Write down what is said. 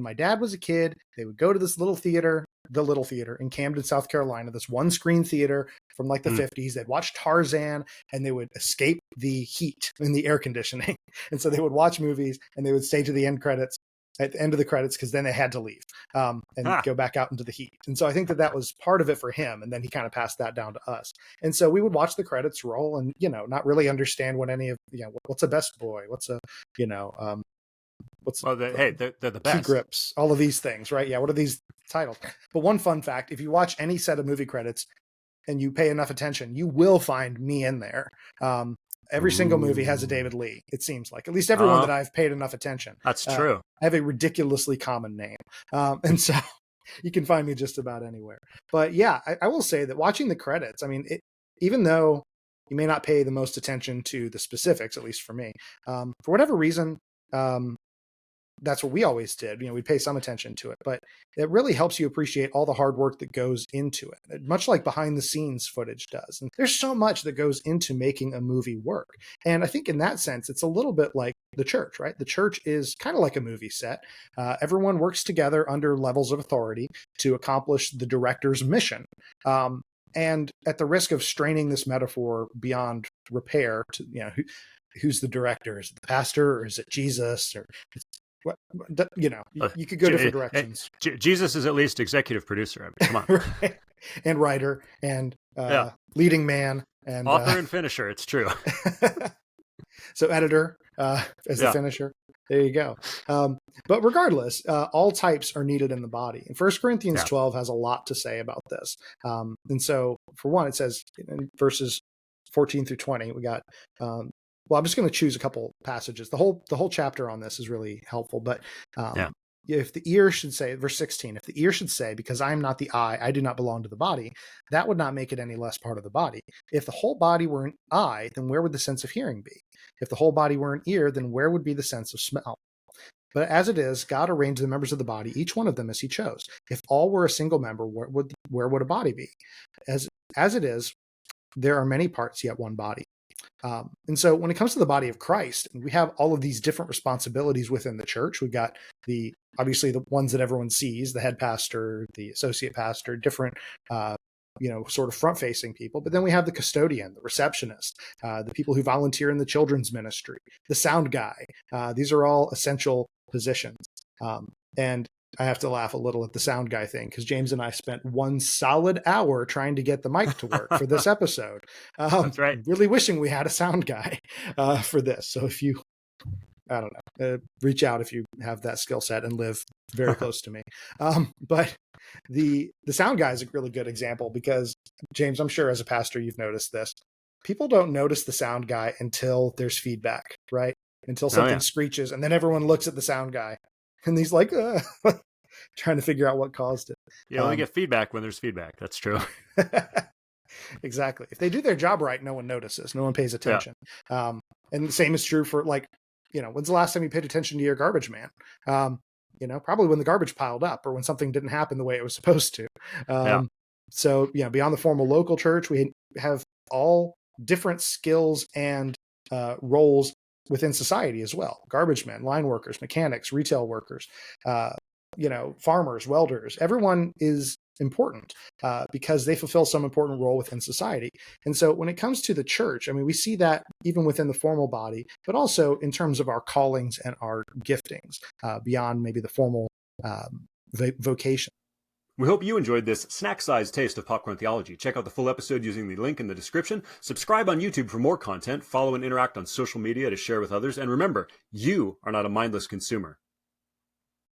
my dad was a kid, they would go to this the little theater in Camden, South Carolina, this one screen theater from like the 50s. They'd watch Tarzan and they would escape the heat in the air conditioning. And so they would watch movies and they would stay to the end credits at the end of the credits because then they had to leave and go back out into the heat. And so I think that was part of it for him. And then he kind of passed that down to us. And so we would watch the credits roll and, not really understand what any of, what's a best boy? What's a, they're the best. Key grips, all of these things, right? Yeah. What are these titles? But one fun fact, if you watch any set of movie credits and you pay enough attention, you will find me in there. Every single movie has a David Lee, it seems like. At least everyone that I've paid enough attention. That's true. I have a ridiculously common name. And so you can find me just about anywhere. But yeah, I will say that watching the credits, I mean, even though you may not pay the most attention to the specifics, at least for me, for whatever reason, that's what we always did. We'd pay some attention to it, but it really helps you appreciate all the hard work that goes into it, much like behind the scenes footage does. And there's so much that goes into making a movie work. And I think in that sense, it's a little bit like the church, right? The church is kind of like a movie set. Everyone works together under levels of authority to accomplish the director's mission. And at the risk of straining this metaphor beyond repair to, who's the director? Is it the pastor or is it Jesus? Or you could go different directions. Jesus is at least executive producer. I mean, come on. Right. And writer and leading man and author and finisher. It's true. So editor as the finisher. There you go. But regardless, all types are needed in the body. And 1 Corinthians 12 has a lot to say about this. And so for one, it says in verses 14 through 20, we got well, I'm just going to choose a couple passages. The whole chapter on this is really helpful. But if the ear should say, verse 16, if the ear should say, because I am not the eye, I do not belong to the body, that would not make it any less part of the body. If the whole body were an eye, then where would the sense of hearing be? If the whole body were an ear, then where would be the sense of smell? But as it is, God arranged the members of the body, each one of them as he chose. If all were a single member, where would a body be? As it is, there are many parts, yet one body. And so when it comes to the body of Christ, we have all of these different responsibilities within the church. We've got obviously the ones that everyone sees, the head pastor, the associate pastor, different, sort of front facing people. But then we have the custodian, the receptionist, the people who volunteer in the children's ministry, the sound guy. These are all essential positions. And I have to laugh a little at the sound guy thing because James and I spent 1 solid hour trying to get the mic to work for this episode. That's right. Really wishing we had a sound guy for this. So if you, I don't know, reach out if you have that skill set and live very close to me. But the sound guy is a really good example because, James, I'm sure as a pastor you've noticed this. People don't notice the sound guy until there's feedback, right? Until something screeches, and then everyone looks at the sound guy. And he's like, trying to figure out what caused it. You only get feedback when there's feedback. That's true. Exactly. If they do their job right, no one notices. No one pays attention. And the same is true for when's the last time you paid attention to your garbage man? Probably when the garbage piled up or when something didn't happen the way it was supposed to. So, beyond the formal local church, we have all different skills and roles within society as well. Garbage men, line workers, mechanics, retail workers, farmers, welders, everyone is important because they fulfill some important role within society. And so when it comes to the church, I mean, we see that even within the formal body, but also in terms of our callings and our giftings beyond maybe the formal vocation. We hope you enjoyed this snack-sized taste of popcorn theology. Check out the full episode using the link in the description. Subscribe on YouTube for more content. Follow and interact on social media to share with others. And remember, you are not a mindless consumer.